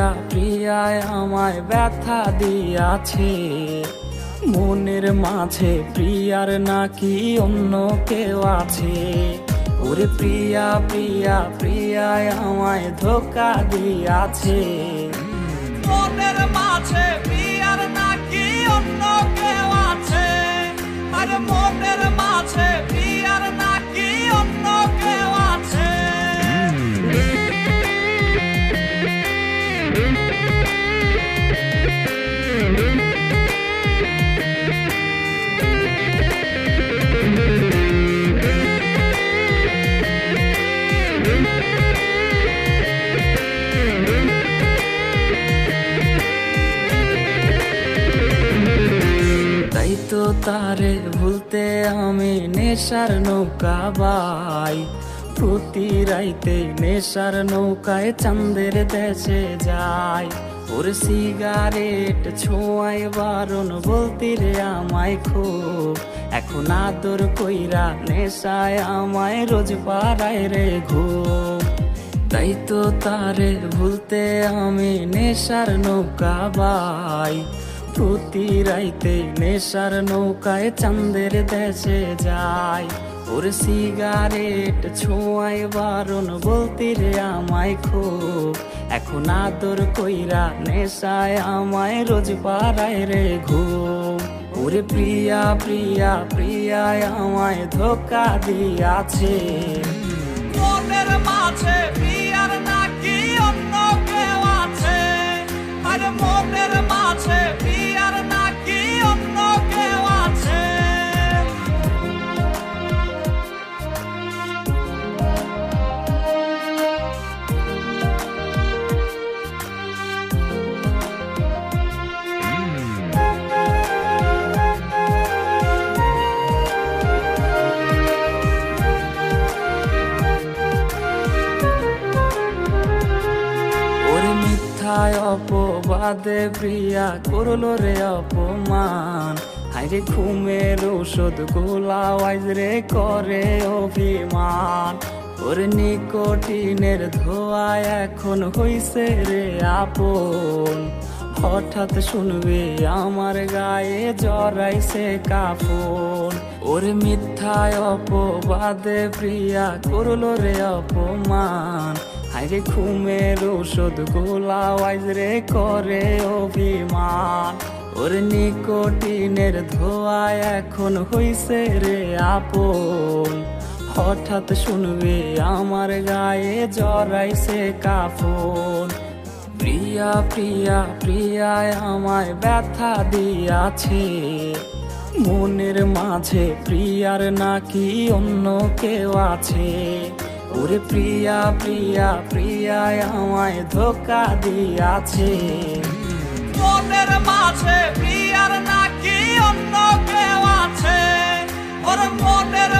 প্রিয়া প্রিয়ায় আমায় ব্যথা দিয়াছে, মনের মাঝে প্রিয়ার নাকি অন্য কেউ আছে। ওরে প্রিয়া প্রিয়া প্রিয়ায় আমায় ধোঁকা দিয়াছে, মনের মাঝে প্রিয়ার নাকি অন্য কেউ আছে। আরে মনের মাঝে প্রিয়ার নাকি অন্য কেউ আছে। তাই তো তারে ভুলতে আমি নেশার নৌকা বাই, প্রতি রাইতে নেশার নৌকায় চাঁদের দেশে যাই। ওর সিগারেট ছোঁয়ায় বারণ বলতি রে আমায় খুব, এখন আদর কইরা নেশায় আমায় রোজ পাড়ায় রে ঘুম। তাই তো তারে ভুলতে আমি নেশার নৌকা বাই, প্রতি রাইতে নেশার নৌকায় চাঁদের দেশে যাই। ওর সিগারেট ছোঁয়ায় বারণ বলতি রে আমায় খুব, এখন আদর কইরা নেশায় আমায় রোজ পাড়ায় রে ঘুম। ওরে প্রিয়া প্রিয়া প্রিয়ায় আমায় ধোঁকা দিয়াছে, মনের মাঝে প্রিয়ার নাকি অন্য কেউ আছে। আরে মনের মাঝে প্রিয়ার নাকি অন্য কেউ আছে। ওরে মিথ্যায় অপবাদে প্রিয়া করলো রে অপমান, হাইরে ঘুমের ঔষধ গোলা ওয়াইজ রে করে অভিমান। ওরে নিকোটিনের ধোঁয়ায় এখন হইছে রে আপন, হঠাৎ শুনবে আমার গায়ে জড়াইছে কাফন। ওরে মিথ্যায় অপবাদে প্রিয়া করলো রে অপমান, হাইরে ঘুমের ঔষধ গোলা ওয়াইজ রে করে অভিমান। ওর নিকোটিনের ধোঁয়ায় এখন হইছে রে আপন, হঠাৎ শুনবে আমার গায়ে জড়াইছে কাফন। প্রিয়া প্রিয়া প্রিয়ায় আমায় ব্যথা দিয়াছে, মনের মাঝে প্রিয়ার নাকি অন্য কেউ আছে। ওরে প্রিয়া প্রিয়া প্রিয়ায় আমায় ধোঁকা দিয়াছে, মনের মাঝে প্রিয়ার নাকি অন্য কেউ আছে। ওর মনের